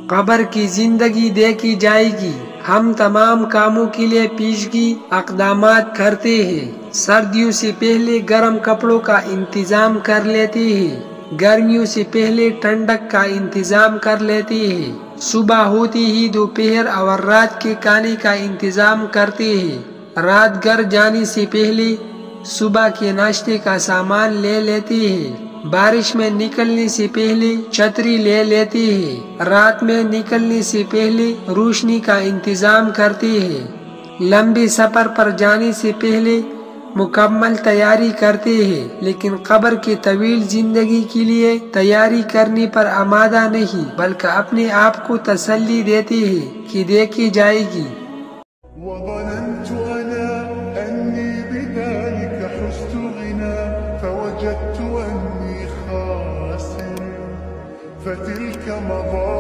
قبر کی زندگی دیکھی جائے گی۔ ہم تمام کاموں کے لیے پیشگی اقدامات کرتے ہیں۔ سردیوں سے پہلے گرم کپڑوں کا انتظام کر لیتے ہیں۔ گرمیوں سے پہلے ٹھنڈک کا انتظام کر لیتے ہیں۔ صبح ہوتے ہی دوپہر اور رات کے کھانے کا انتظام کرتے ہیں۔ رات گھر جانے سے پہلے صبح کے ناشتے کا سامان لے لیتے ہیں۔ بارش میں نکلنے سے پہلے چھتری لے لیتے ہیں۔ رات میں نکلنے سے پہلے روشنی کا انتظام کرتے ہیں۔ لمبے سفر پر جانے سے پہلے مکمل تیاری کرتے ہیں، لیکن قبر کی طویل زندگی کے لیے تیاری کرنے پر آمادہ نہیں، بلکہ اپنے آپ کو تسلی دیتے ہیں کہ دیکھی جائے گی۔ وظننت أنا أني بذلك حزت غنى فوجدت أني خاسر فتلك مظاهر